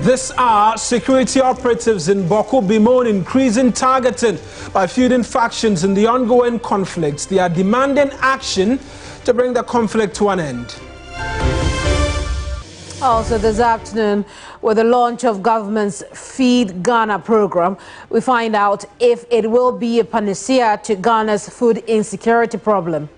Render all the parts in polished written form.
This hour, security operatives in Bawku bemoan increasing targeting by feuding factions in the ongoing conflicts. They are demanding action to bring the conflict to an end. Also this afternoon, with the launch of government's Feed Ghana program, we find out if it will be a panacea to Ghana's food insecurity problem.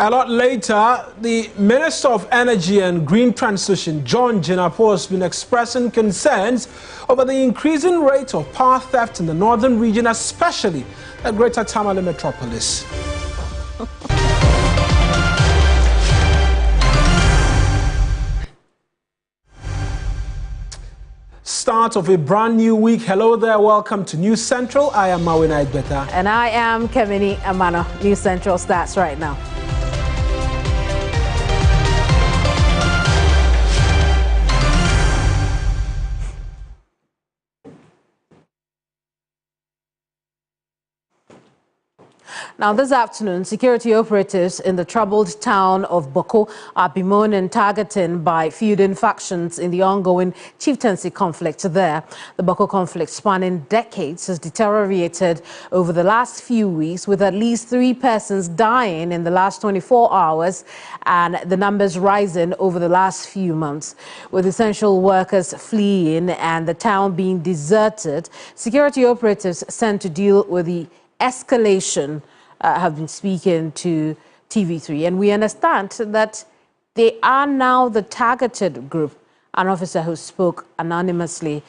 A lot later, the Minister of Energy and Green Transition, John Jinapor, has been expressing concerns over the increasing rate of power theft in the northern region, especially the Greater Tamale metropolis. Start of a brand new week. Hello there, welcome to News Central. I am Mawina Igbeta. And I am Kemini Amano. News Central starts right now. Now, this afternoon, security operatives in the troubled town of Bawku are bemoaning targeting by feuding factions in the ongoing chieftaincy conflict there. The Bawku conflict, spanning decades, has deteriorated over the last few weeks, with at least 3 persons dying in the last 24 hours and the numbers rising over the last few months. With essential workers fleeing and the town being deserted, security operatives sent to deal with the escalation have been speaking to TV3, and we understand that they are now the targeted group. An officer who spoke anonymously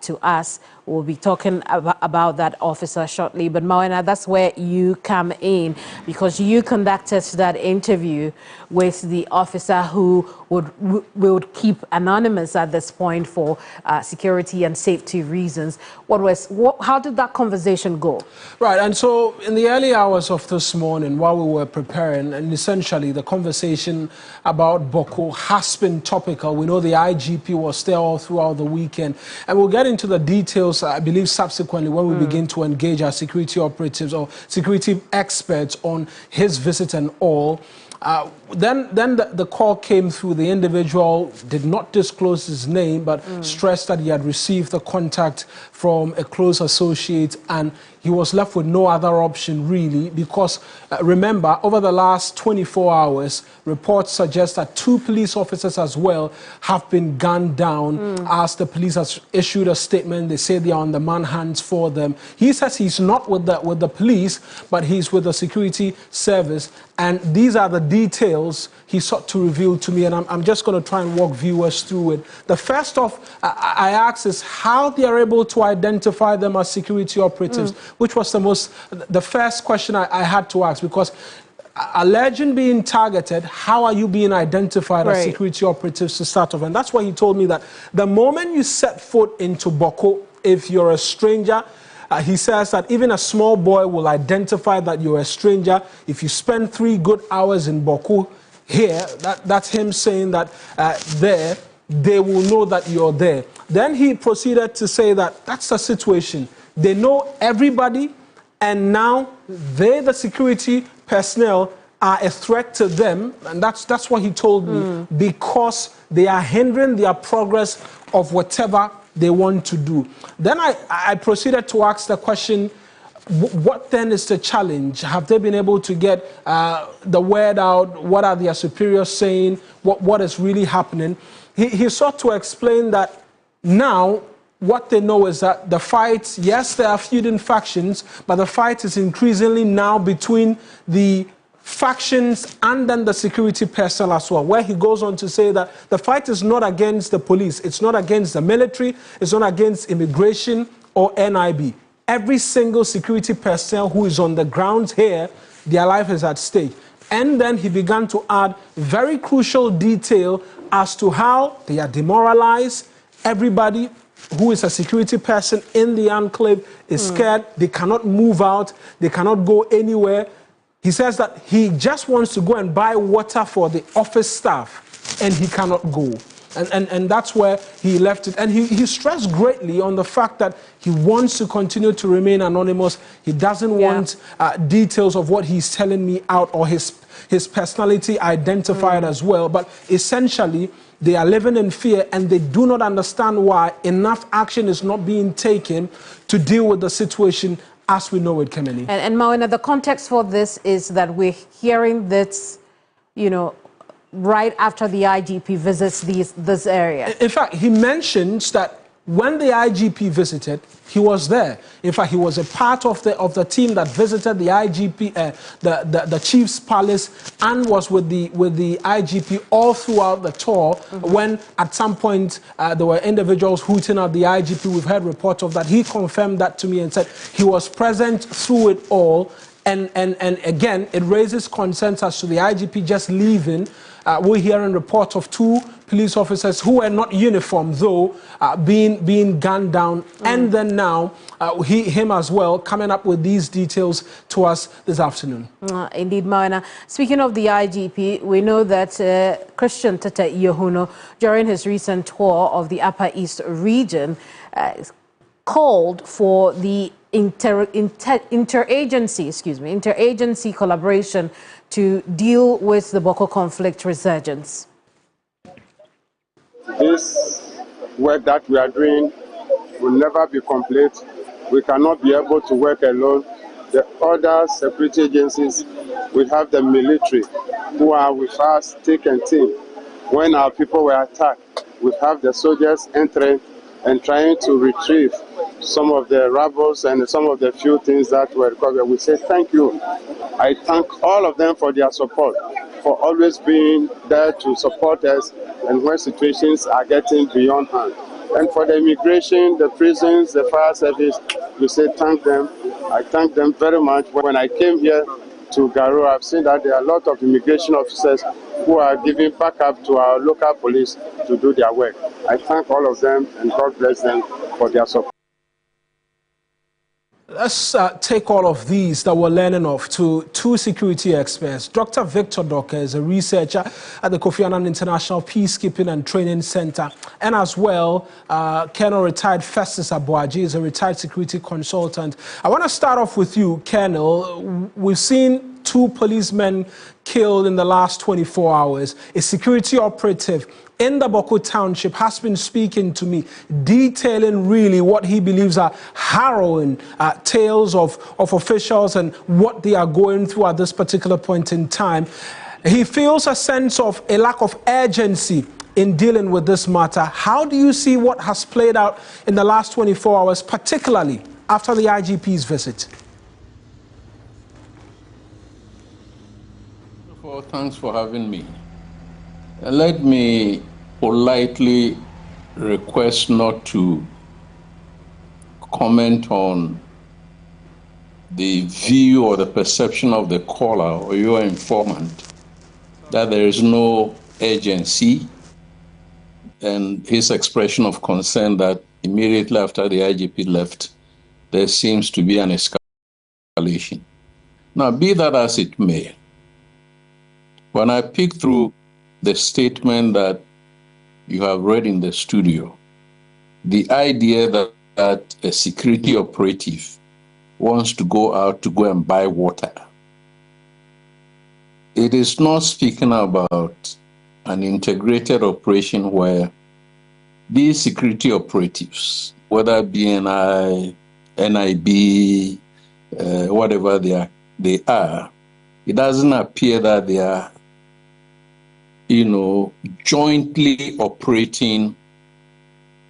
to us will be talking about that officer shortly. But Mawina, that's where you come in, because you conducted that interview with the officer who would keep anonymous at this point for security and safety reasons. How did that conversation go? Right, and so in the early hours of this morning, while we were preparing, and essentially the conversation about Bawku has been topical. We know the IGP was there all throughout the weekend, and we'll get into the details, I believe, subsequently when we begin to engage our security operatives or security experts on his visit and all. Then the call came through. The individual did not disclose his name, but stressed that he had received the contact from a close associate, and he was left with no other option really, because remember, over the last 24 hours, reports suggest that 2 police officers as well have been gunned down. As the police has issued a statement, they say they are on the manhunt for them. He says he's not with the police, but he's with the security service, and these are the details he sought to reveal to me, and I'm just going to try and walk viewers through it. The first off, I asked is how they are able to identify them as security operatives, which was the first question I had to ask, because alleging being targeted, how are you being identified as security operatives to start off? And that's why he told me that the moment you set foot into Bawku, if you're a stranger, he says that even a small boy will identify that you're a stranger. If you spend 3 good hours in Bawku here, that's him saying that there, they will know that you're there. Then he proceeded to say that that's the situation. They know everybody, and now they, the security personnel, are a threat to them, and that's what he told me, because they are hindering their progress of whatever they want to do. Then I proceeded to ask the question, what then is the challenge? Have they been able to get the word out? What are their superiors saying? What is really happening? He sought to explain that now what they know is that the fight, yes, there are feuding factions, but the fight is increasingly now between the factions and then the security personnel as well, where he goes on to say that the fight is not against the police, it's not against the military, it's not against immigration or NIB. Every single security personnel who is on the ground here, their life is at stake. And then he began to add very crucial detail as to how they are demoralized. Everybody who is a security person in the enclave is scared. They cannot move out. They cannot go anywhere. He says that he just wants to go and buy water for the office staff, and he cannot go. And that's where he left it. And he stressed greatly on the fact that he wants to continue to remain anonymous. He doesn't want details of what he's telling me out, or his personality identified as well. But essentially, they are living in fear, and they do not understand why enough action is not being taken to deal with the situation as we know it, Kemeni. And Mawina, the context for this is that we're hearing this, you know, right after the IGP visits this area. In fact, he mentions that when the IGP visited, he was there. In fact, he was a part of the team that visited the IGP, the chief's palace, and was with the IGP all throughout the tour. When at some point there were individuals hooting at the IGP, we've heard reports of that. He confirmed that to me and said he was present through it all. And again, it raises concerns as to the IGP just leaving. We're hearing reports of 2 police officers who were not uniformed, though, being gunned down. And then now, him as well, coming up with these details to us this afternoon. Indeed, Mawina. Speaking of the IGP, we know that Christian Tete Yohuno, during his recent tour of the Upper East region, called for the interagency collaboration to deal with the Bawku conflict resurgence. This work that we are doing will never be complete. We cannot be able to work alone. The other security agencies, we have the military who are with us thick and thin. When our people were attacked, we have the soldiers entering and trying to retrieve some of the rubbles and some of the few things that were recovered. We say thank you. I thank all of them for their support, for always being there to support us and when situations are getting beyond hand. And for the immigration, the prisons, the fire service, we say thank them. I thank them very much. When I came here to Garo, I've seen that there are a lot of immigration officers who are giving backup to our local police to do their work. I thank all of them, and God bless them for their support. Let's take all of these that we're learning of to 2 security experts. Dr. Victor Docker is a researcher at the Kofi Annan International Peacekeeping and Training Center, and as well, Colonel retired Festus Abuaji is a retired security consultant. I want to start off with you, Colonel. We've seen 2 policemen killed in the last 24 hours. A security operative in the Bawku township has been speaking to me, detailing really what he believes are harrowing tales of officials and what they are going through at this particular point in time. He feels a sense of a lack of urgency in dealing with this matter. How do you see what has played out in the last 24 hours, particularly after the IGP's visit? Thanks for having me. Let me politely request not to comment on the view or the perception of the caller or your informant that there is no urgency, and his expression of concern that immediately after the IGP left, there seems to be an escalation. Now, be that as it may, when I pick through the statement that you have read in the studio, the idea that a security operative wants to go out to go and buy water, it is not speaking about an integrated operation where these security operatives, whether BNI, NIB, whatever they are, it doesn't appear that they are jointly operating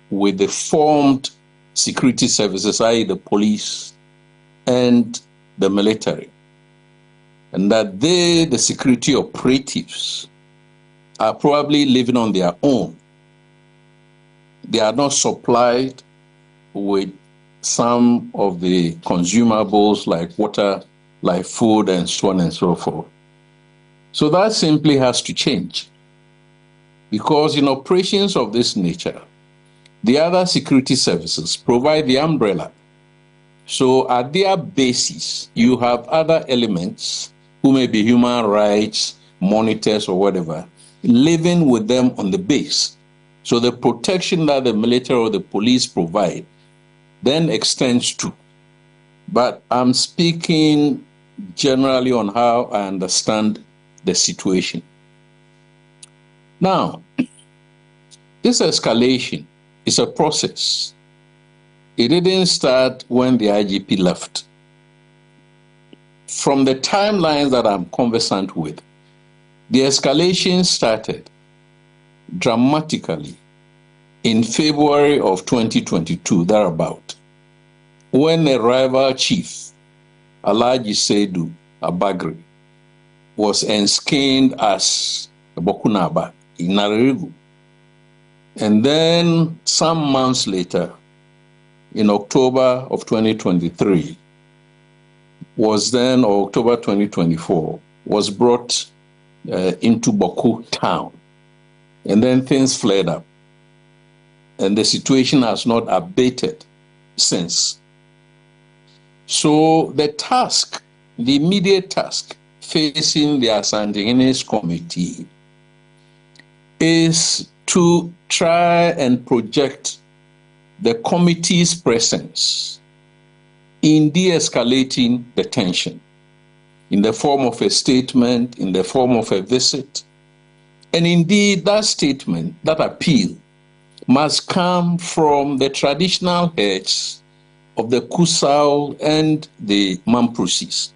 with the formed security services, i.e. the police and the military. And that they, the security operatives, are probably living on their own. They are not supplied with some of the consumables like water, like food, and so on and so forth. So that simply has to change. Because in operations of this nature, the other security services provide the umbrella. So at their basis, you have other elements who may be human rights, monitors or whatever, living with them on the base. So the protection that the military or the police provide then extends to. But I'm speaking generally on how I understand the situation. Now, this escalation is a process. It didn't start when the IGP left. From the timelines that I'm conversant with, the escalation started dramatically in February of 2022, thereabout, when a rival chief, Alhaji Seidu Abagri, was enskined as Bawku Naba in Naririgu. And then some months later, in October of 2023, or October 2024, was brought into Bawku town. And then things flared up. And the situation has not abated since. So the immediate task facing the Asante committee is to try and project the committee's presence in de-escalating the tension in the form of a statement, in the form of a visit. And indeed, that statement, that appeal, must come from the traditional heads of the Kusau and the Mamprosis.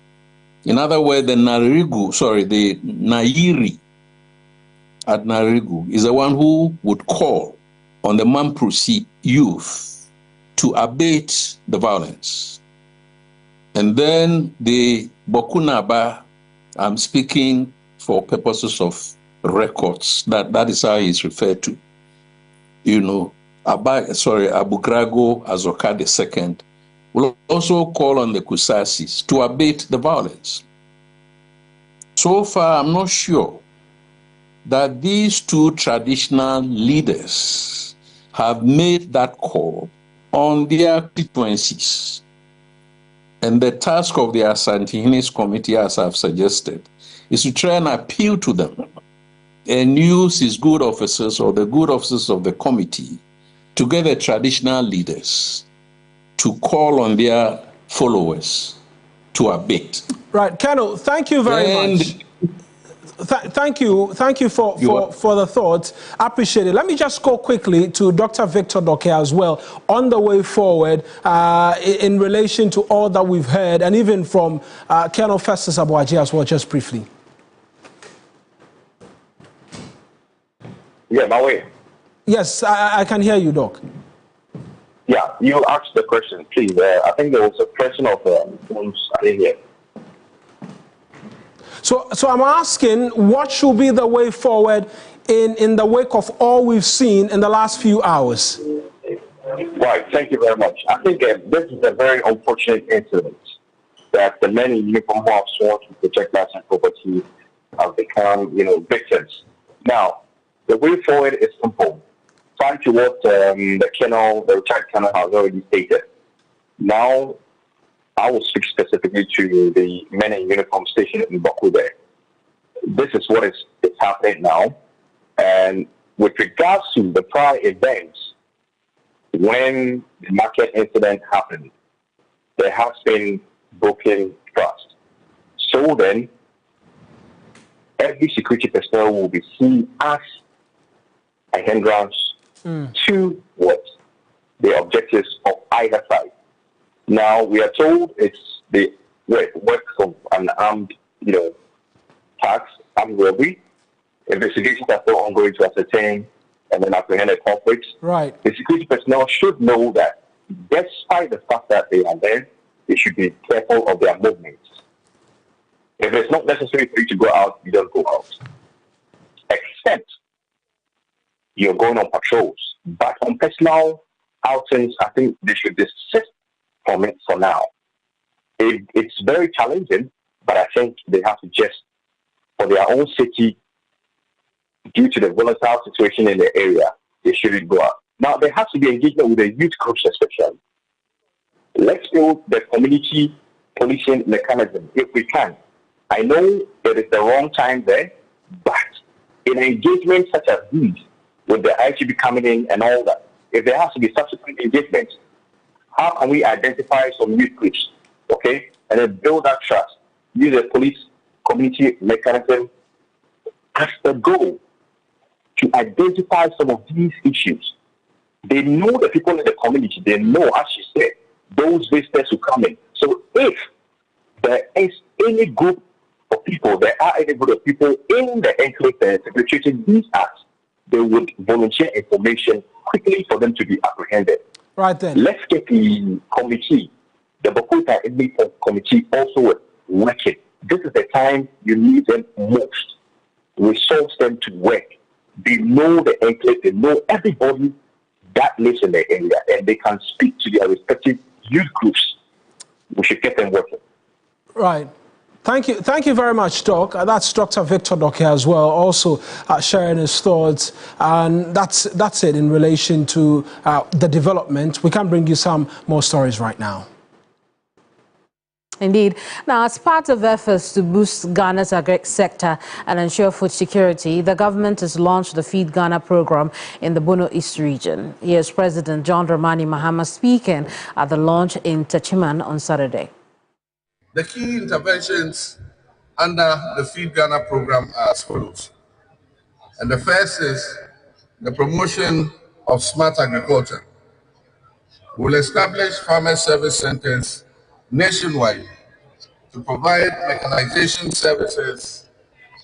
In other words, the Nairi at Naririgu is the one who would call on the Mamprosi youth to abate the violence. And then the Bawku Naba, I'm speaking for purposes of records, that is how he's referred to. Abu Grago Azoka II will also call on the Kusasis to abate the violence. So far, I'm not sure that these two traditional leaders have made that call on their constituencies. And the task of the Asante committee, as I've suggested, is to try and appeal to them and use his good officers or the good officers of the committee to get the traditional leaders to call on their followers to abate. Right, Colonel, thank you very much. Thank you for the thoughts. I appreciate it. Let me just go quickly to Dr. Victor Doke as well on the way forward in relation to all that we've heard, and even from Colonel Festus Abuaji as well, just briefly. Yeah, my way. Yes, I can hear you, Doc. Yeah, you asked the question, please. I think there was a question of phones in here. So I'm asking, what should be the way forward in the wake of all we've seen in the last few hours? Right, thank you very much. I think this is a very unfortunate incident that the men in uniform who have sworn to protect lives and property have become, victims. Now, the way forward is simple. Trying to what the retired colonel has already stated. Now, I will speak specifically to the men in uniform station in Bawku there. This is what is happening now. And with regards to the prior events, when the market incident happened, there has been broken trust. So then, every security personnel will be seen as a hindrance to what the objectives of either side. Now, we are told it's the work of an armed, armed robbery. Investigations are still ongoing to ascertain and then apprehend the culprits. Right. The security personnel should know that despite the fact that they are there, they should be careful of their movements. If it's not necessary for you to go out, you don't go out. Except you're going on patrols. But on personal outings, I think they should desist from it for now. It's very challenging, but I think they have to just, for their own safety, due to the volatile situation in the area, they shouldn't go out. Now, there has to be engagement with the youth groups especially. Let's build the community policing mechanism if we can. I know it is the wrong time there, but in engagement such as these, with the IGB coming in and all that, if there has to be subsequent engagement, how can we identify some youth groups, okay, and then build that trust, use a police community mechanism as the goal to identify some of these issues. They know the people in the community, they know, as you said, those visitors who come in. So if there is any group of people, there are any group of people in the enclave perpetrating these acts, they would volunteer information quickly for them to be apprehended. Right then. Let's get the committee, the Bawku Elite Committee, also working. This is the time you need them most. Resource them to work. They know the enclave, they know everybody that lives in the area, and they can speak to their respective youth groups. We should get them working. Right. Thank you very much, Doc. That's Dr. Victor Doc here as well, also sharing his thoughts. And that's it in relation to the development. We can bring you some more stories right now. Indeed. Now, as part of efforts to boost Ghana's agri sector and ensure food security, the government has launched the Feed Ghana program in the Bono East region. Here's President John Dramani Mahama speaking at the launch in Techiman on Saturday. The key interventions under the Feed Ghana program are as follows. And the first is the promotion of smart agriculture. We'll establish farmer service centers nationwide to provide mechanization services,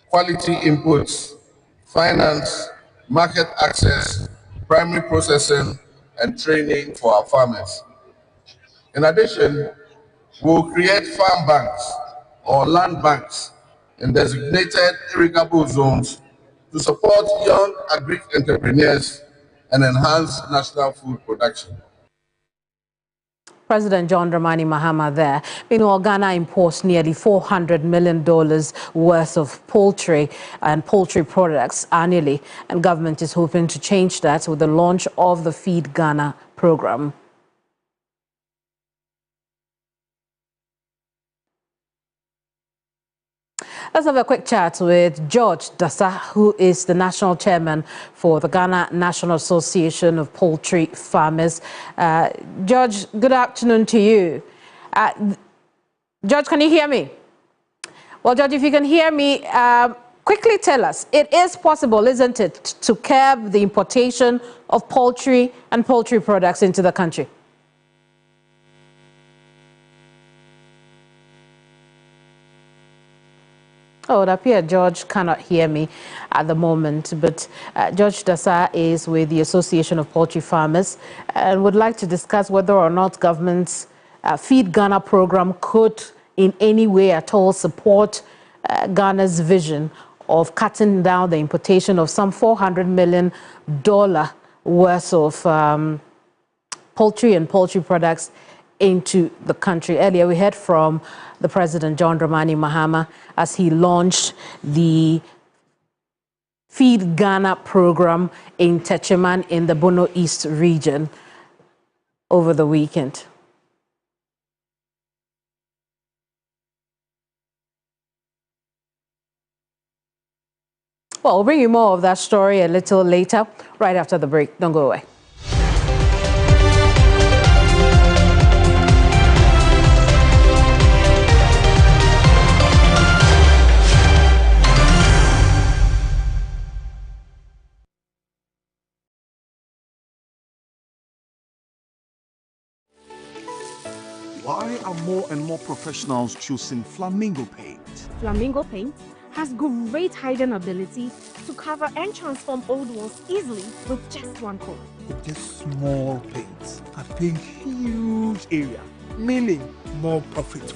quality inputs, finance, market access, primary processing, and training for our farmers. In addition, we'll create farm banks or land banks in designated irrigable zones to support young agri entrepreneurs and enhance national food production. President John Dramani Mahama there. Meanwhile, Ghana imports nearly $400 million worth of poultry and poultry products annually, and government is hoping to change that with the launch of the Feed Ghana program. Let's have a quick chat with George Dasa, who is the national chairman for the Ghana National Association of Poultry Farmers. George, good afternoon to you. George, can you hear me? Well, George, if you can hear me, quickly tell us, it is possible, isn't it, to curb the importation of poultry and poultry products into the country? Oh, it appears George cannot hear me at the moment, but George Dasa is with the Association of Poultry Farmers and would like to discuss whether or not government's Feed Ghana program could in any way at all support Ghana's vision of cutting down the importation of some $400 million worth of poultry and poultry products into the country. Earlier, we heard from the President, John Dramani Mahama, as he launched the Feed Ghana program in Techiman in the Bono East region over the weekend. Well, we'll bring you more of that story a little later, right after the break. Don't go away. Why are more and more professionals choosing Flamingo paint? Flamingo paint has great hiding ability to cover and transform old walls easily with just one coat. With just small paints, I paint huge area, meaning more profit.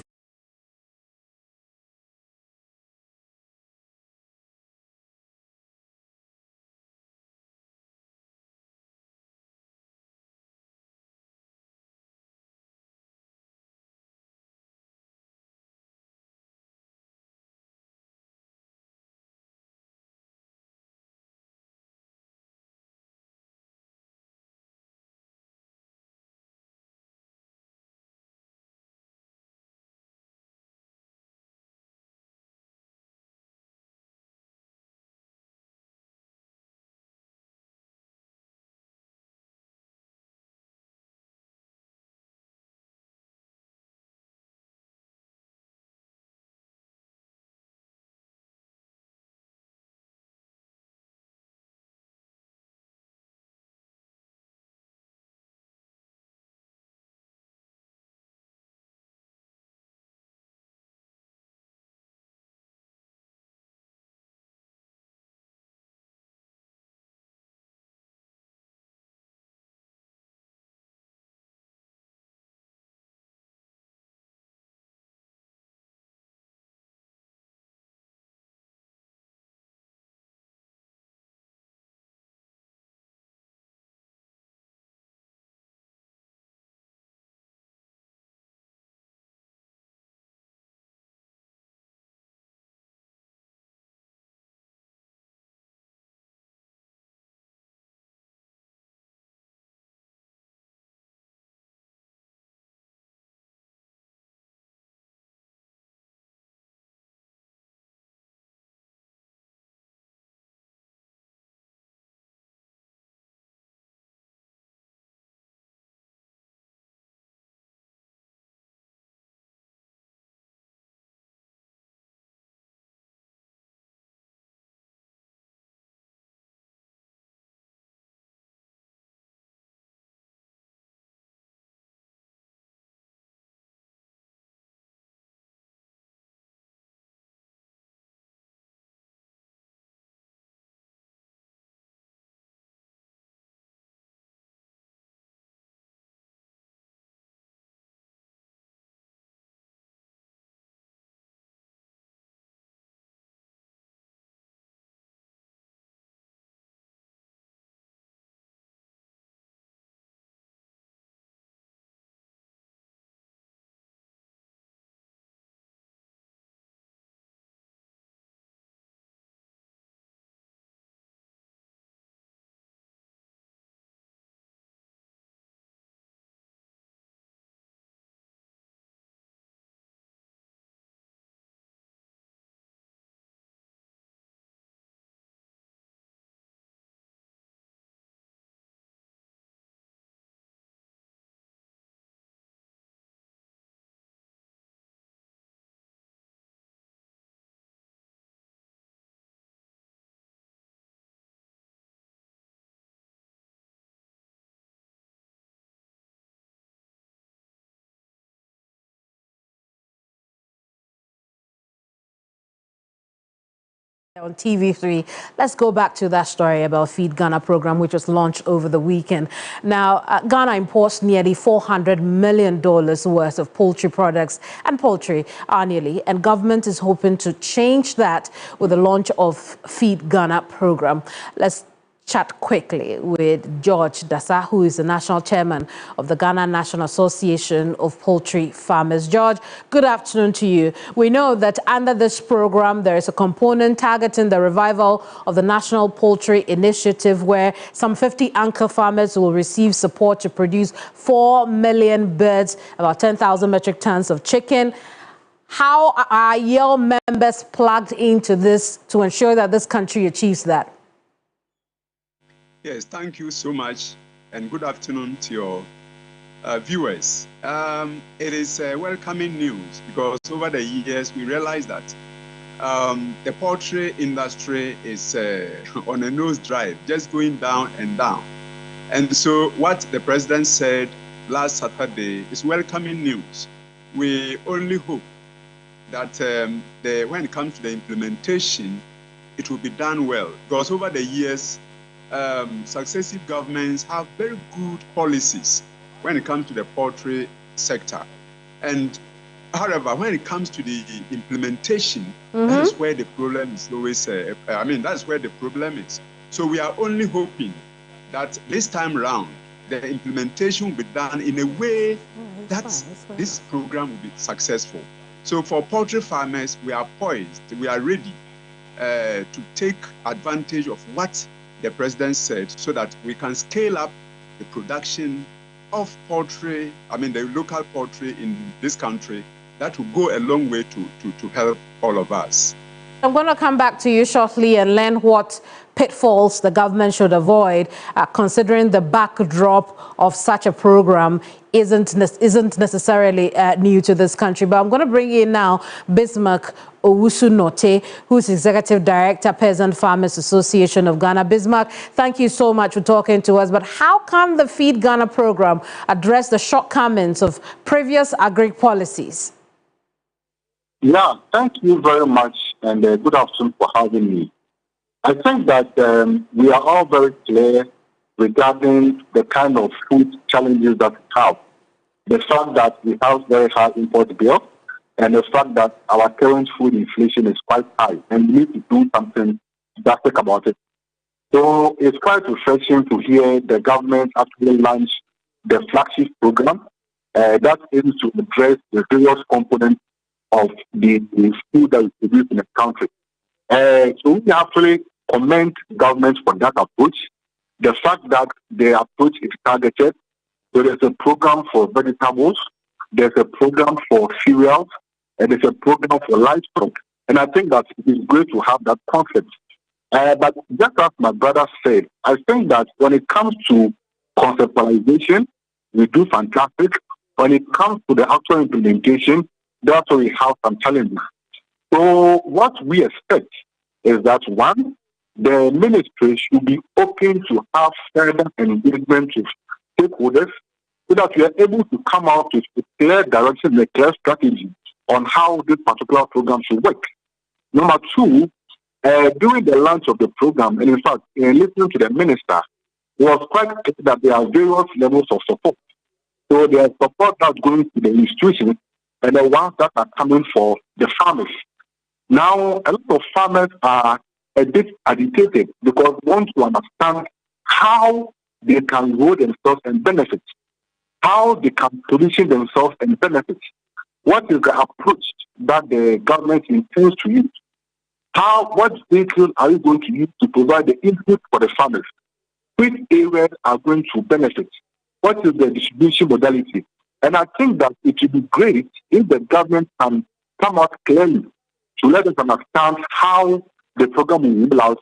On TV3, let's go back to that story about Feed Ghana program, which was launched over the weekend. Now, Ghana imports nearly $400 million worth of poultry products and poultry annually, and government is hoping to change that with the launch of Feed Ghana program. Let's chat quickly with George Dasa, who is the national chairman of the Ghana National Association of Poultry Farmers. George, good afternoon to you. We know that under this program, there is a component targeting the revival of the National Poultry Initiative, where some 50 anchor farmers will receive support to produce 4 million birds, about 10,000 metric tons of chicken. How are your members plugged into this to ensure that this country achieves that? Yes, thank you so much, and good afternoon to your viewers. It is welcoming news because over the years we realized that the poultry industry is on a nosedive, just going down and down. And so what the president said last Saturday is welcoming news. We only hope that when it comes to the implementation, it will be done well, because over the years, successive governments have very good policies when it comes to the poultry sector. And however, when it comes to the implementation, that is where the problem is always, that's where the problem is. So we are only hoping that this time around, the implementation will be done in a way that this program will be successful. So for poultry farmers, we are poised, we are ready to take advantage of what the president said, so that we can scale up the production of poultry, the local poultry in this country. That will go a long way to help all of us. I'm going to come back to you shortly and learn what pitfalls the government should avoid, considering the backdrop of such a program isn't necessarily new to this country. But I'm going to bring in now Bismarck Owusu-Note, who's Executive Director, Peasant Farmers Association of Ghana. Bismarck, thank you so much for talking to us. But how can the Feed Ghana program address the shortcomings of previous agri policies? Yeah, thank you very much, and good afternoon for having me. I think that we are all very clear regarding the kind of food challenges that we have. The fact that we have very high import bill, and the fact that our current food inflation is quite high, and we need to do something drastic about it. So it's quite refreshing to hear the government actually launch the flagship program that aims to address the various components of the food that is produced in the country. So we actually commend government for that approach. The fact that the approach is targeted. So there's a program for vegetables, there's a program for cereals, and there's a program for livestock. And I think that it is great to have that concept. But just as my brother said, I think that when it comes to conceptualization, we do fantastic. When it comes to the actual implementation, that's where we have some challenges. So what we expect is that, one, the ministry should be open to have further engagement with stakeholders so that we are able to come out with a clear direction and a clear strategy on how this particular program should work. Number two, during the launch of the program, and in fact, in listening to the minister, it was quite clear that there are various levels of support. So there is support that's going to the institutions and the ones that are coming for the farmers. Now, a lot of farmers are a bit agitated because they want to understand how they can grow themselves and benefit, how they can position themselves and benefit. What is the approach that the government intends to use? What vehicles are you going to use to provide the input for the farmers? Which areas are going to benefit? What is the distribution modality? And I think that it would be great if the government can come out clearly to let us understand how the program will roll out,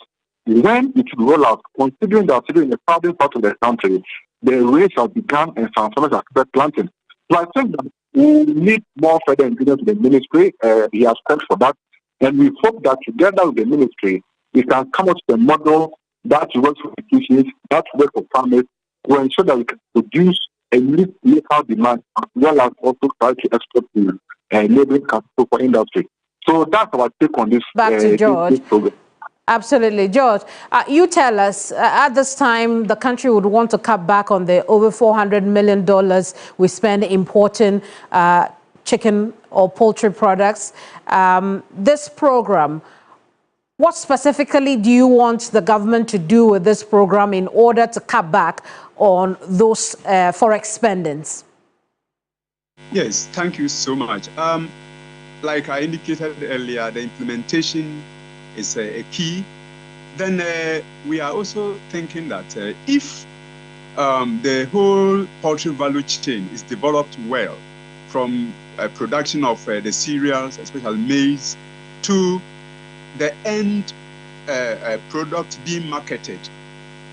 when it will roll out, considering that in the southern part of the country, the rains have begun and some farmers are started planting. So I think that we need more further engagement with the ministry. He has called for that. And we hope that together with the ministry, we can come up with a model that works for institutions, that works for farmers, to ensure that we can produce a meet local demand as well as also try to export to neighboring countries for industry. So that's our take on this, Back to George. This program. Absolutely. George, you tell us, at this time, the country would want to cut back on the over $400 million we spend importing chicken or poultry products. This program, what specifically do you want the government to do with this program in order to cut back on those forex spendings? Yes, thank you so much. Like I indicated earlier, the implementation is a key. Then we are also thinking that if the whole poultry value chain is developed well, from production of the cereals, especially maize, to the end product being marketed,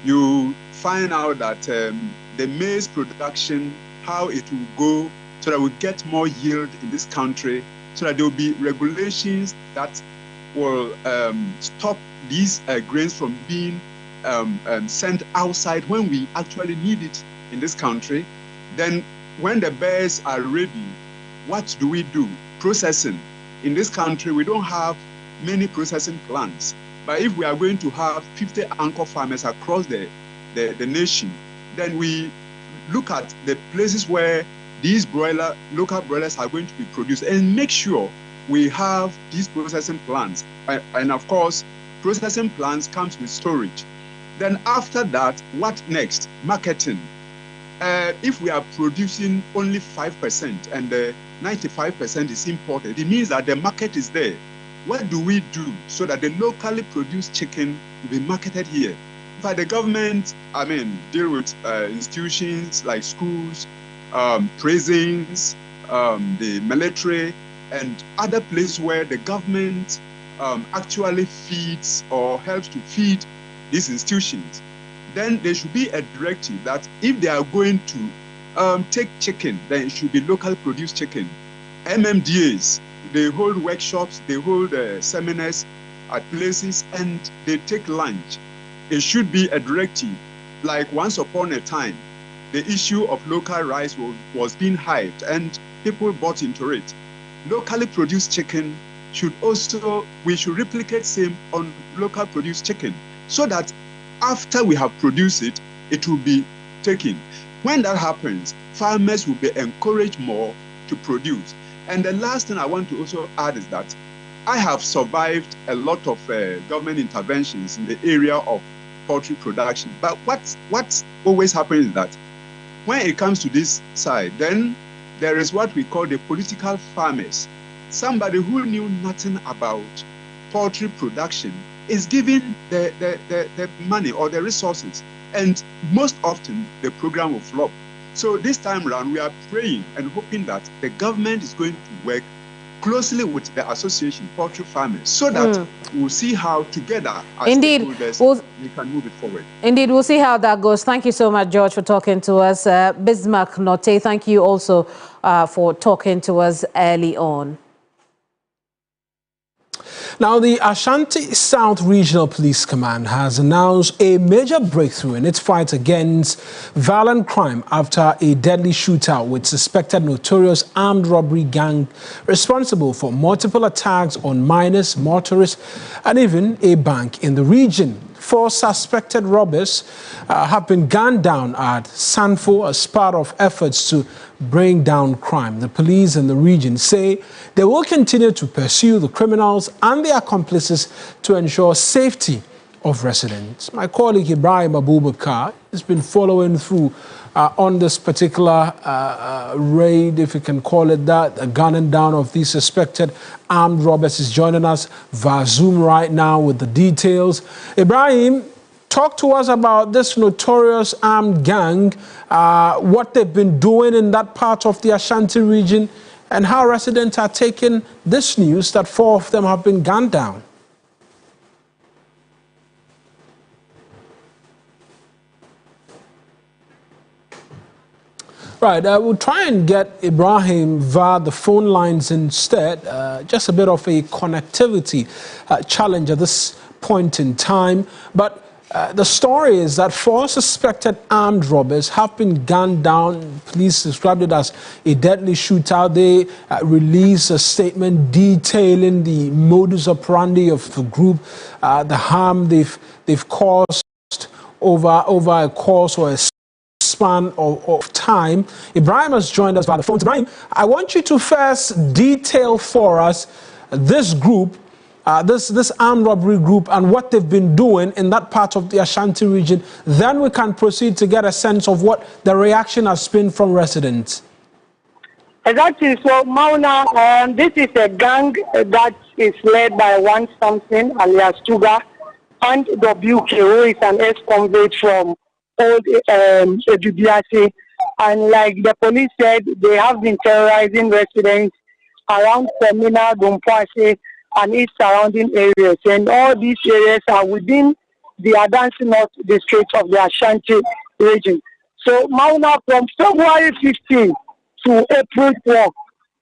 you find out that the maize production, how it will go so that we get more yield in this country, so that there will be regulations that will stop these grains from being sent outside when we actually need it in this country. Then when the bears are ready, what do we do? Processing. In this country, we don't have many processing plants. But if we are going to have 50 anchor farmers across the nation, then we look at the places where these local broilers are going to be produced and make sure we have these processing plants. And of course, processing plants comes with storage. Then after that, what next? Marketing. If we are producing only 5% and 95% is imported, it means that the market is there. What do we do so that the locally produced chicken will be marketed here? But the government, deal with institutions like schools, prisons, the military, and other places where the government actually feeds or helps to feed these institutions. Then there should be a directive that if they are going to take chicken, then it should be locally produced chicken. MMDAs, they hold workshops, they hold seminars at places, and they take lunch. It should be a directive. Like once upon a time, the issue of local rice was being hyped, and people bought into it. Locally produced chicken we should replicate same on local produced chicken, so that after we have produced it, it will be taken. When that happens, farmers will be encouraged more to produce. And the last thing I want to also add is that I have survived a lot of government interventions in the area of poultry production. But what's always happens is that when it comes to this side, then there is what we call the political farmers. Somebody who knew nothing about poultry production is given the money or the resources, and most often the program will flop. So this time around, we are praying and hoping that the government is going to work closely with the association, poultry farmers, so that we'll see how together as stakeholders we can move it forward. Indeed, we'll see how that goes. Thank you so much, George, for talking to us. Bismarck Notte, thank you also for talking to us early on. Now, the Ashanti South Regional Police Command has announced a major breakthrough in its fight against violent crime after a deadly shootout with suspected notorious armed robbery gang responsible for multiple attacks on miners, motorists, and even a bank in the region. 4 suspected robbers have been gunned down at Sanfo as part of efforts to bring down crime. The police in the region say they will continue to pursue the criminals and their accomplices to ensure safety of residents. My colleague Ibrahim Abubakar has been following through on this particular raid, if you can call it that, the gunning down of these suspected armed robbers. Is joining us via Zoom right now with the details. Ibrahim, talk to us about this notorious armed gang, what they've been doing in that part of the Ashanti region, and how residents are taking this news that 4 of them have been gunned down. Right, we'll try and get Ibrahim via the phone lines instead. Just a bit of a connectivity challenge at this point in time. But The story is that 4 suspected armed robbers have been gunned down. Police described it as a deadly shootout. They released a statement detailing the modus operandi of the group, the harm they've caused over a course or a span of time. Ibrahim has joined us by the phone. Ibrahim, I want you to first detail for us this group, this armed robbery group, and what they've been doing in that part of the Ashanti region. Then we can proceed to get a sense of what the reaction has been from residents. Exactly. So, Mauna, this is a gang that is led by one something alias Tuga and WK, who is an ex-convict from old Edubiasi. And like the police said, they have been terrorizing residents around Femina, Dumpwase, and its surrounding areas. And all these areas are within the Adansi North district of the Ashanti region. So, Mauna, from February 15 to April 12,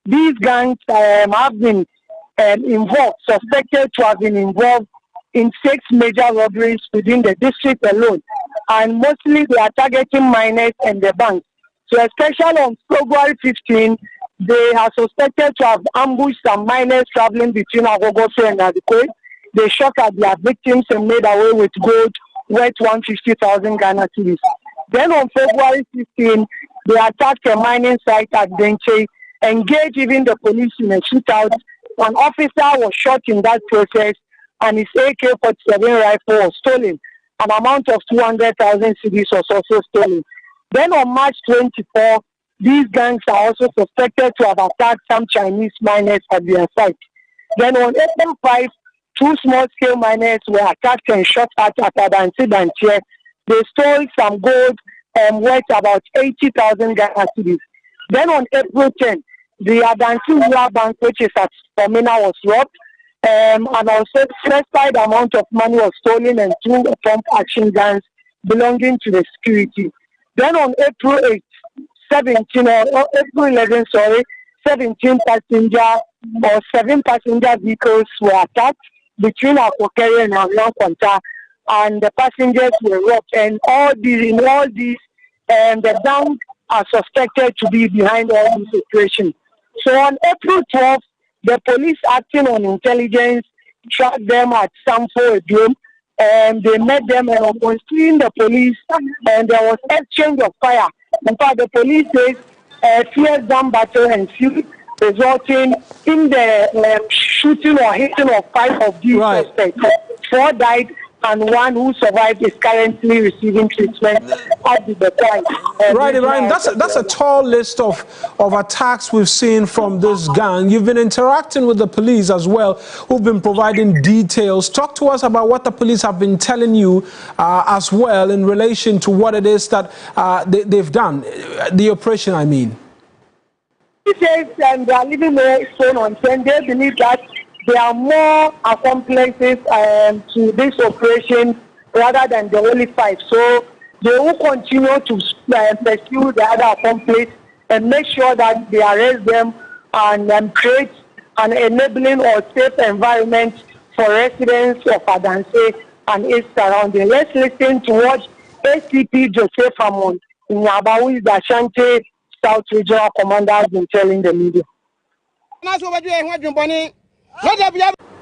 these gangs have been suspected to have been involved in 6 major robberies within the district alone. And mostly they are targeting minors and the banks. So especially on February 15, they are suspected to have ambushed some minors traveling between Agogoso and Adikoy. They shot at their victims and made away with gold worth 150,000 Ghana cedis. Then on February 15, they attacked a mining site at Denche, engaged even the police in a shootout. An officer was shot in that process, and his AK-47 rifle was stolen. An amount of 200,000 cedis was also stolen. Then on March 24, these gangs are also suspected to have attacked some Chinese miners at their site. Then on April 5, 2 small-scale miners were attacked and shot at Adansi Dantier. They stole some gold worth about 80,000 Ghana cedis. Then on April 10, the Adansi Ula Bank, which is at Femina, was robbed. And also specified amount of money was stolen and 2 pump action guns belonging to the security. Then on April 11, 17 7 passenger vehicles were attacked between Akokere and Avion Kwanta, and the passengers were robbed. And the gangs are suspected to be behind all this operation. So on April 12th, the police, acting on intelligence, tracked them at Samfo Edium, and they met them, and upon seeing the police, and there was exchange of fire. In fact, the police says fierce gun battle ensued, resulting in the shooting or hitting of 5 of these suspects. 4 died, and 1 who survived is currently receiving treatment at the Bekwai. Right, Ibrahim, that's a tall list of attacks we've seen from this gang. You've been interacting with the police as well, who've been providing details. Talk to us about what the police have been telling you as well in relation to what it is that they've done, the operation, I mean. He says they are living there stone on 10. They believe that there are more accomplices to this operation rather than the only 5. So they will continue to pursue the other accomplice and make sure that they arrest them and create an enabling or safe environment for residents of Adanse and its surroundings. Let's listen to what ACP Joseph Hamon in Yabawu is the Ashanti South Regional Commander has been telling the media.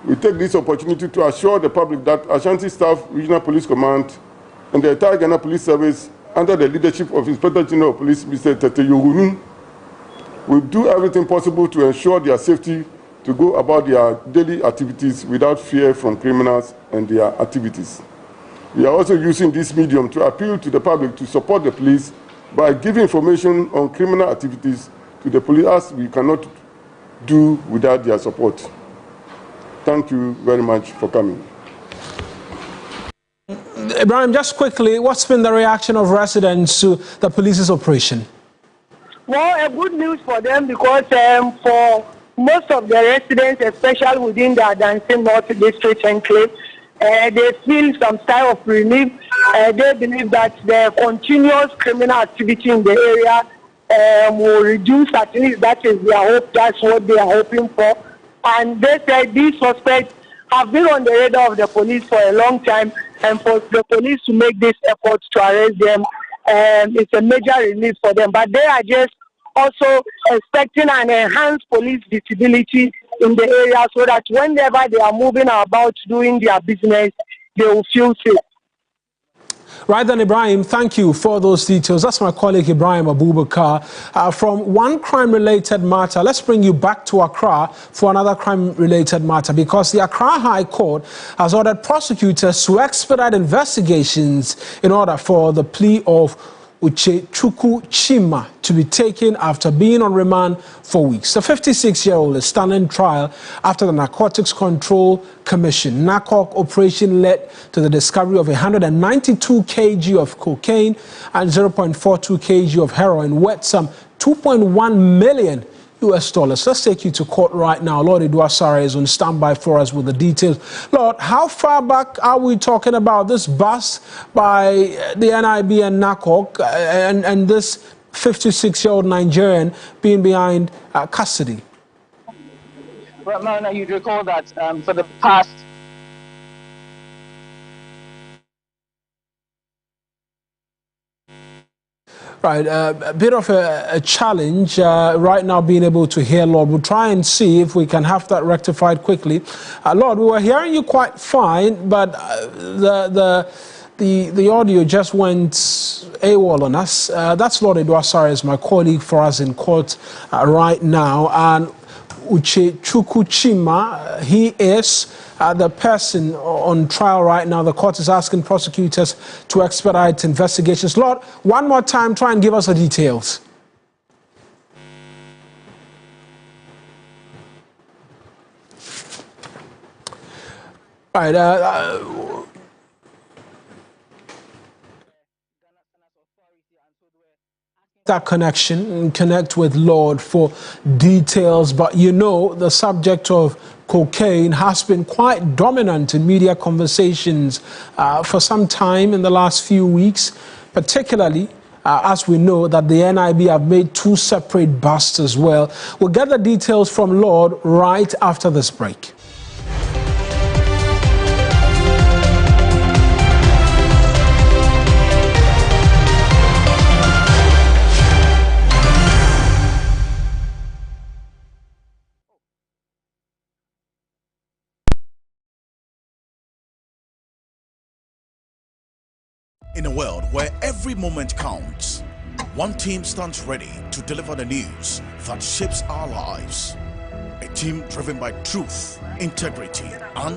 We take this opportunity to assure the public that Ashanti Staff Regional Police Command and the entire Ghana Police Service, under the leadership of Inspector General of Police, Mr. Tete Yohunu, will do everything possible to ensure their safety to go about their daily activities without fear from criminals and their activities. We are also using this medium to appeal to the public to support the police by giving information on criminal activities to the police, as we cannot do without their support. Thank you very much for coming. Ibrahim, just quickly, what's been the reaction of residents to the police's operation? Well, a good news for them, because for most of the residents, especially within the Adansi North District Enclave, they feel some type of relief. They believe that the continuous criminal activity in the area will reduce. At least that is their hope. That's what they are hoping for. And they said these suspects have been on the radar of the police for a long time, and for the police to make this effort to arrest them, it's a major relief for them. But they are just also expecting an enhanced police visibility in the area so that whenever they are moving about doing their business, they will feel safe. Right then, Ibrahim, thank you for those details. That's my colleague Ibrahim Abubakar. From one crime-related matter, let's bring you back to Accra for another crime-related matter, because the Accra High Court has ordered prosecutors to expedite investigations in order for the plea of Uchechukwu Chima to be taken after being on remand for weeks. The 56-year-old is standing trial after the Narcotics Control Commission NACOC operation led to the discovery of 192 kg of cocaine and 0.42 kg of heroin worth some $2.1 million. Let's take you to court right now. Lord Idwasare is on standby for us with the details. Lord, how far back are we talking about this bust by the NIB and NACOC and this 56-year-old Nigerian being behind custody? Well, Marina, you'd recall that for the past Right, a bit of a challenge right now being able to hear, Lord. We'll try and see if we can have that rectified quickly. Lord, we were hearing you quite fine, but the audio just went AWOL on us. That's Lord Idwasare, is my colleague for us in court right now. And Uchechukwu Chima, he is the person on trial right now. The court is asking prosecutors to expedite investigations. Lord, one more time, try and give us the details. All right. That connection and connect with Lord for details, but you know the subject of cocaine has been quite dominant in media conversations for some time in the last few weeks, particularly as we know that the NIB have made 2 separate busts as well. We'll get the details from Lord right after this break. In a world where every moment counts, one team stands ready to deliver the news that shapes our lives. A team driven by truth, integrity, and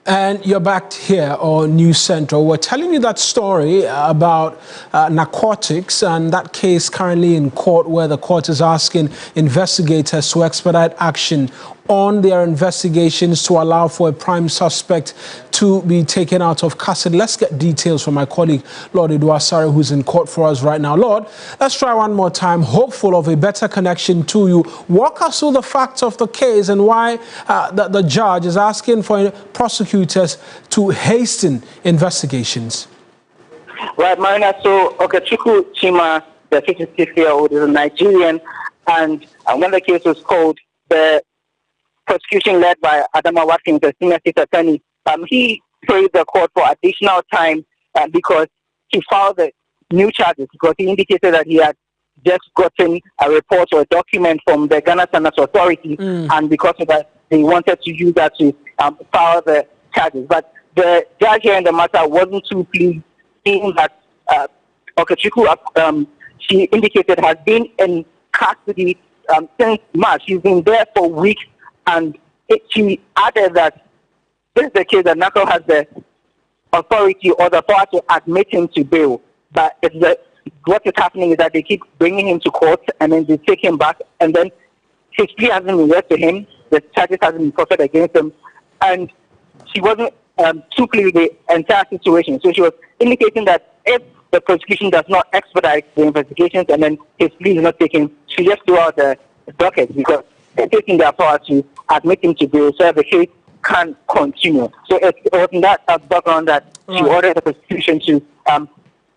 And you're back here on News Central. We're telling you that story about narcotics and that case currently in court, where the court is asking investigators to expedite action on their investigations to allow for a prime suspect to be taken out of custody. Let's get details from my colleague, Lord Eduasare, who's in court for us right now. Lord, let's try one more time, hopeful of a better connection to you. Walk us through the facts of the case and why the judge is asking for prosecutors to hasten investigations. Right, Marina, so Okechukwu Chima, the 56-year-old, is a Nigerian, and when the case was called, the prosecution led by Adama Watkins, the senior state attorney, he prayed the court for additional time because he filed the new charges, because he indicated that he had just gotten a report or a document from the Ghana Standards Authority, and because of that, they wanted to use that to file the charges. But the judge here in the matter wasn't too pleased, seeing that Okechukwu, she indicated, has been in custody since March. She's been there for weeks, and she added that this is the case that NACO has the authority or the power to admit him to bail. But what is happening is that they keep bringing him to court and then they take him back, and then his plea hasn't been read to him, the charges hasn't been processed against him, and she wasn't too clear with the entire situation. So she was indicating that if the prosecution does not expedite the investigations and then his plea is not taken, she just threw out the docket, because they're taking their power to admit him to bail so the case can continue. So it was in that background that she ordered the prosecution to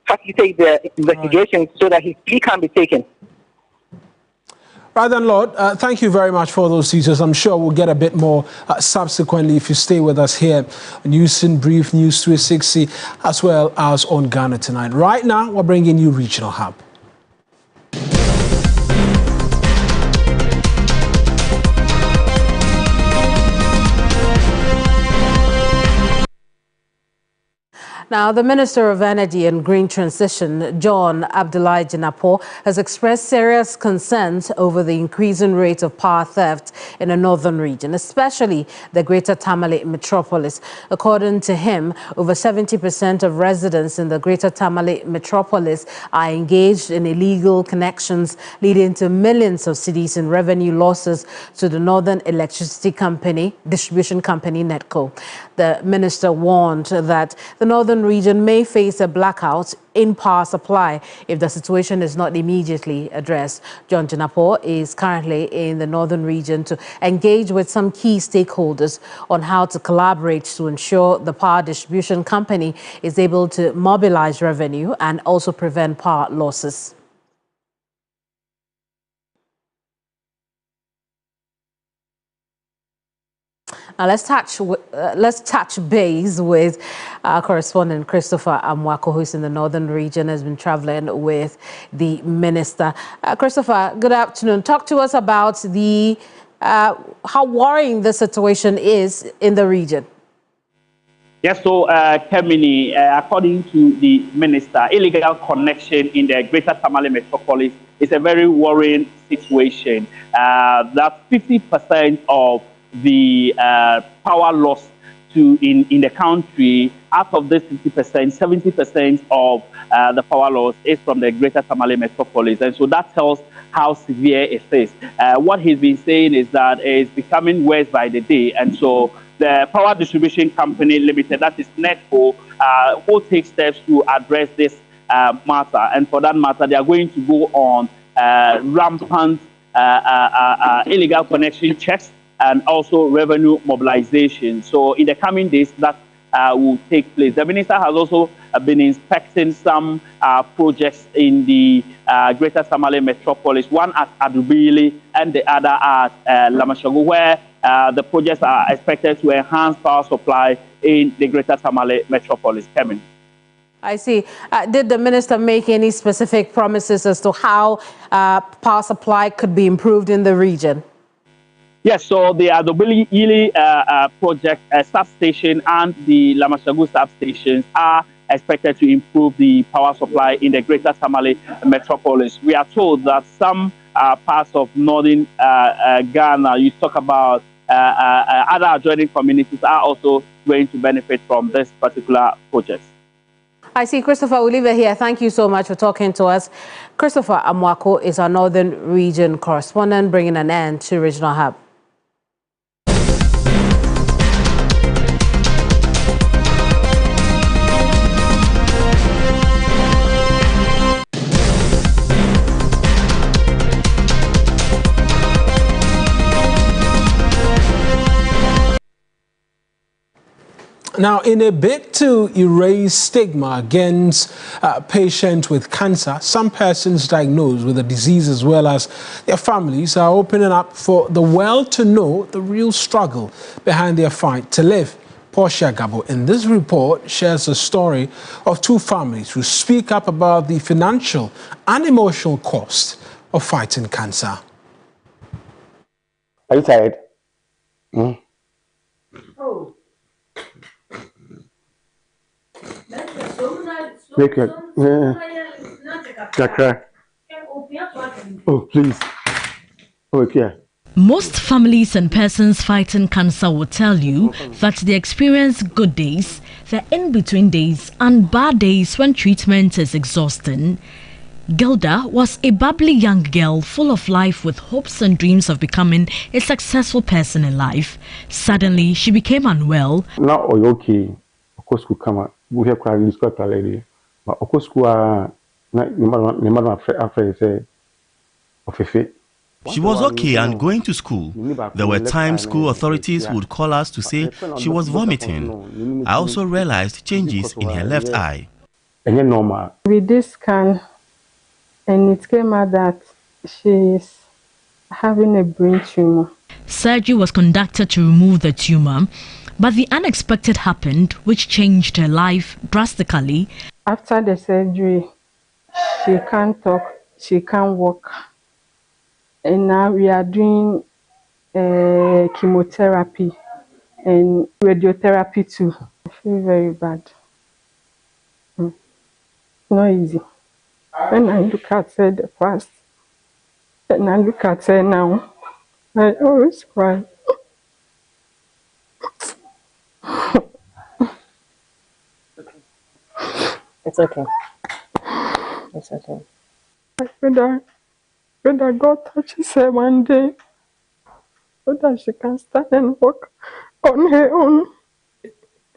facilitate the investigation so that his plea can be taken. Right then, Lord, thank you very much for those details. I'm sure we'll get a bit more subsequently if you stay with us here on News in Brief, News 360, as well as on Ghana Tonight. Right now, we're bringing you Regional Hub. Now, the Minister of Energy and Green Transition, John Abdullahi Jinapor, has expressed serious concerns over the increasing rate of power theft in the northern region, especially the Greater Tamale metropolis. According to him, over 70% of residents in the Greater Tamale metropolis are engaged in illegal connections, leading to millions of cedis in revenue losses to the Northern Electricity Company, Distribution Company, NEDCO. The minister warned that the northern region may face a blackout in power supply if the situation is not immediately addressed. John Jinapor is currently in the northern region to engage with some key stakeholders on how to collaborate to ensure the power distribution company is able to mobilize revenue and also prevent power losses. Now let's touch base with our correspondent Christopher Amwako, who's in the northern region, has been traveling with the minister. Christopher, good afternoon. Talk to us about the how worrying the situation is in the region. Yes, so Kemini, according to the minister, illegal connection in the Greater Tamale metropolis is a very worrying situation. That 50% of the power loss in the country, out of this 50%, 70% of the power loss is from the Greater Tamale metropolis. And so that tells how severe it is. What he's been saying is that it's becoming worse by the day. And so the Power Distribution Company Limited, that is NEDCO, will take steps to address this matter. And for that matter, they are going to go on rampant illegal connection checks and also revenue mobilization. So in the coming days, that will take place. The minister has also been inspecting some projects in the Greater Tamale metropolis, one at Adubili and the other at Lamashago, where the projects are expected to enhance power supply in the Greater Tamale metropolis. Kevin. I see. Did the minister make any specific promises as to how power supply could be improved in the region? Yes, so the Adobili Ili project substation and the Lamashagu substations are expected to improve the power supply in the Greater Tamale metropolis. We are told that some parts of northern Ghana, you talk about other adjoining communities are also going to benefit from this particular project. I see Christopher Oliver here. Thank you so much for talking to us. Christopher Amwako is our Northern Region correspondent, bringing an end to Regional Hub. Now, in a bid to erase stigma against patients with cancer, some persons diagnosed with the disease as well as their families are opening up for the world to know the real struggle behind their fight to live. Portia Gabo in this report shares the story of two families who speak up about the financial and emotional cost of fighting cancer. Are you tired? Mm. Oh. Make it. Oh, please. Okay. Most families and persons fighting cancer will tell you that they experience good days, the in-between days, and bad days when treatment is exhausting. Gilda was a bubbly young girl full of life with hopes and dreams of becoming a successful person in life. Suddenly, she became unwell. Now, okay. Of course, we come out. We have quite a lot of lady. But of course, we are not afraid to say, she was okay and going to school. There were times school authorities would call us to say she was vomiting. I also realized changes in her left eye. We did scan and it came out that she's having a brain tumor. Surgery was conducted to remove the tumor, but the unexpected happened, which changed her life drastically. After the surgery, she can't talk, she can't walk. And now we are doing chemotherapy and radiotherapy too. I feel very bad. Not easy. When I look at her the past, and I look at her now, I always cry. It's okay. It's okay. I feel that God touches her one day, so that she can stand and walk on her own.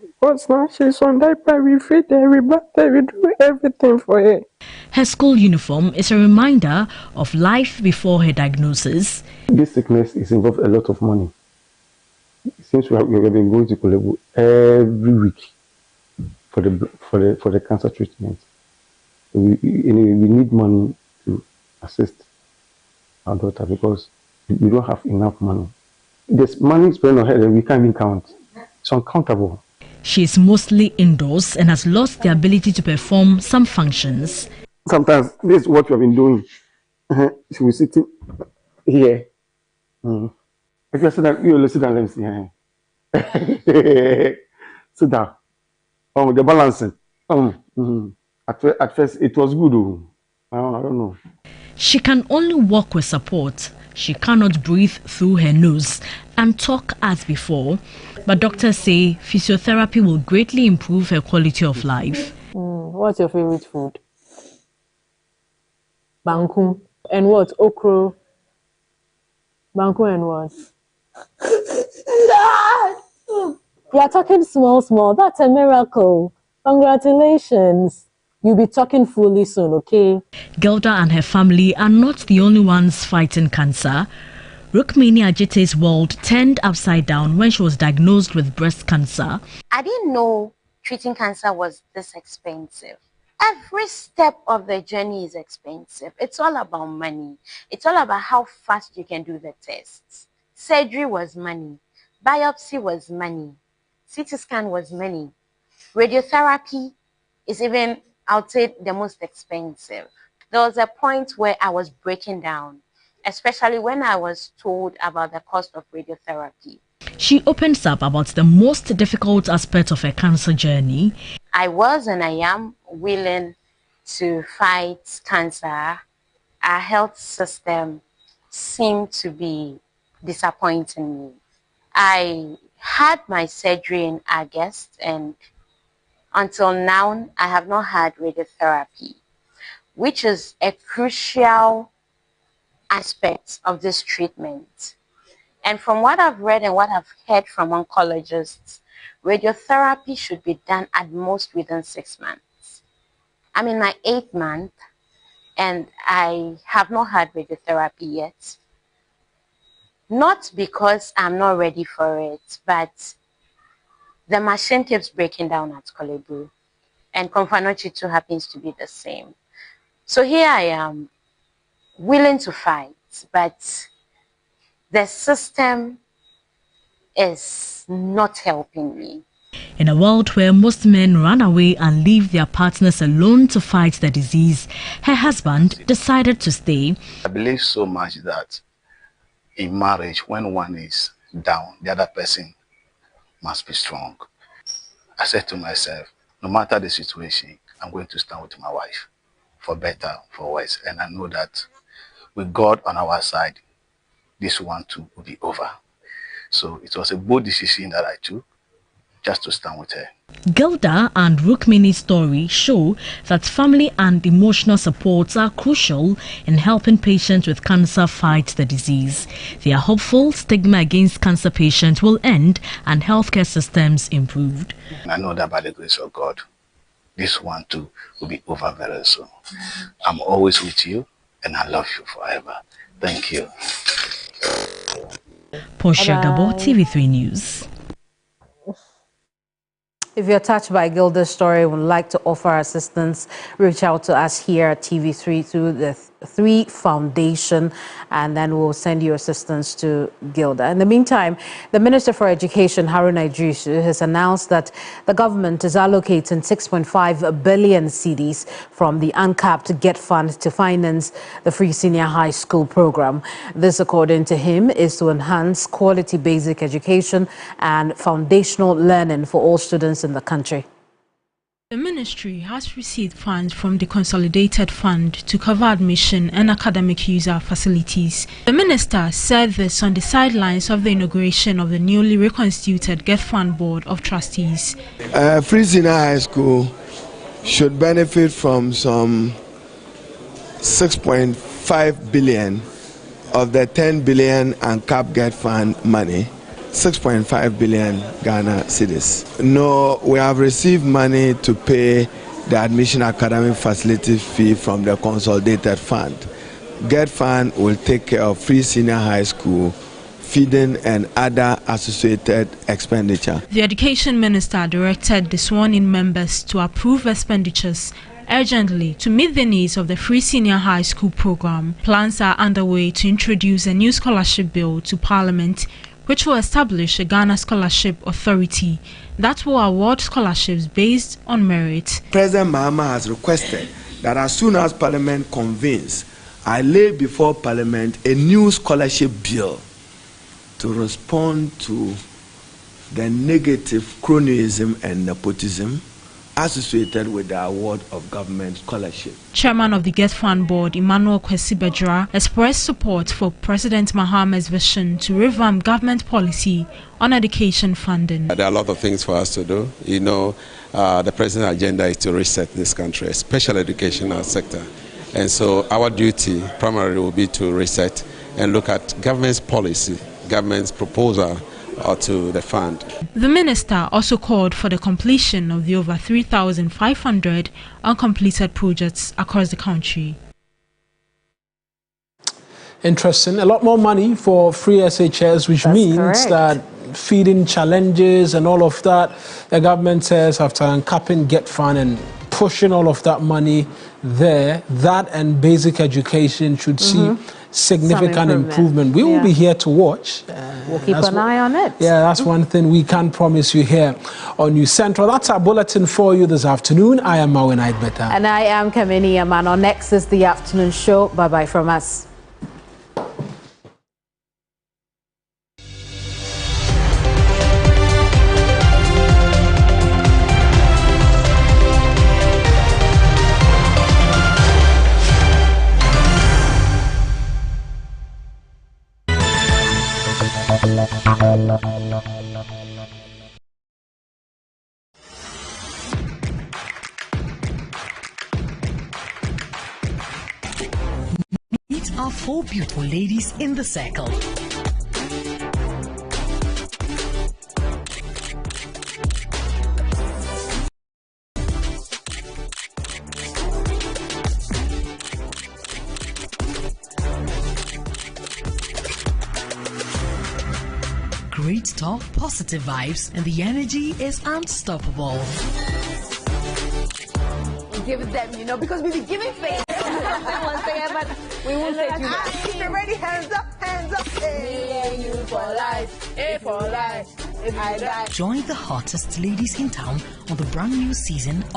Because now she's on diaper, we feed her, we bath her, we do everything for her. Her school uniform is a reminder of life before her diagnosis. This sickness is involved a lot of money. Since we have been going to Kolebu every week for the cancer treatment, we need money to assist our daughter because we don't have enough money. There's money spent on her that we can't even count. It's uncountable. She is mostly indoors and has lost the ability to perform some functions. Sometimes this is what we have been doing. She was sitting here. If you sit down, you sit down, let me see. Sit down. The balancing. At first, it was good. I don't know. She can only walk with support. She cannot breathe through her nose and talk as before. But doctors say physiotherapy will greatly improve her quality of life. What's your favorite food? Bawku. And what? Okro. Bawku and what? You're talking small. That's a miracle. Congratulations. You'll be talking fully soon, okay? Gilda and her family are not the only ones fighting cancer. Rukmini Ajite's world turned upside down when she was diagnosed with breast cancer. I didn't know treating cancer was this expensive. Every step of the journey is expensive. It's all about money. It's all about how fast you can do the tests. Surgery was money. Biopsy was money. CT scan was money. Radiotherapy is even, I would say, the most expensive. There was a point where I was breaking down, especially when I was told about the cost of radiotherapy. She opens up about the most difficult aspect of her cancer journey. I was and I am willing to fight cancer. Our health system seemed to be disappointing me. I had my surgery in August, and until now, I have not had radiotherapy, which is a crucial aspect of this treatment. And from what I've read and what I've heard from oncologists, radiotherapy should be done at most within 6 months. I'm in my 8th month, and I have not had radiotherapy yet. Not because I'm not ready for it, but the machine keeps breaking down at Kolebu, and Komfanochi too happens to be the same. So here I am, willing to fight, but the system is not helping me. In a world where most men run away and leave their partners alone to fight the disease, her husband decided to stay. I believe so much that in marriage, when one is down, the other person must be strong. I said to myself, no matter the situation, I'm going to stand with my wife, for better, for worse. And I know that with God on our side, this one too will be over. So it was a bold decision that I took, just to stand with her. Gilda and Rukmini's story show that family and emotional supports are crucial in helping patients with cancer fight the disease. They are hopeful stigma against cancer patients will end and healthcare systems improved. I know that by the grace of God, this one too will be over very soon. I'm always with you and I love you forever. Thank you. Portia Gabo, TV3 News. If you're touched by Gilda's story and would like to offer assistance, reach out to us here at TV3 through the 3 Foundation, and then we'll send you assistance to Gilda. In the meantime, the Minister for Education, Haruna Idrisu, has announced that the government is allocating 6.5 billion cedis from the uncapped GET Fund to finance the free senior high school program. This, according to him, is to enhance quality basic education and foundational learning for all students in the country. The ministry has received funds from the Consolidated Fund to cover admission and academic user facilities. The minister said this on the sidelines of the inauguration of the newly reconstituted GET Fund Board of Trustees. Free Senior High School should benefit from some 6.5 billion of the 10 billion uncapped GET Fund money. 6.5 billion Ghana cedis. No, we have received money to pay the admission academic facility fee from the Consolidated Fund. GET Fund will take care of free senior high school, feeding and other associated expenditure. The Education Minister directed the sworn-in members to approve expenditures urgently to meet the needs of the free senior high school program. Plans are underway to introduce a new scholarship bill to Parliament, which will establish a Ghana Scholarship Authority that will award scholarships based on merit. President Mahama has requested that as soon as Parliament convenes, I lay before Parliament a new scholarship bill to respond to the negative cronyism and nepotism associated with the award of government scholarship. Chairman of the GET Fund Board, Emmanuel Kwesi Bajra, expressed support for President Mahama's vision to revamp government policy on education funding. There are a lot of things for us to do. You know, the president's agenda is to reset this country, especially educational sector. And so our duty primarily will be to reset and look at government's policy, government's proposal to the fund. The minister also called for the completion of the over 3,500 uncompleted projects across the country. Interesting. A lot more money for free SHS, which means correct. That feeding challenges and all of that, the government says after uncapping GET Fund and pushing all of that money there, that and basic education should see significant improvement. We will be here to watch. We'll keep an eye on it. Yeah, that's one thing we can promise you here on News Central. That's our bulletin for you this afternoon. I am Mawin Aidbeta. And I am Kamini Amano. Next is the afternoon show. Bye-bye from us. La Meet our 4 beautiful ladies in the circle. Great talk, positive vibes, and the energy is unstoppable. Give them, because we be giving face. One second, but we won't say too much. Keep it ready, hands up, hands up. Me and you for life, for life. If I die. Join the hottest ladies in town on the brand new season of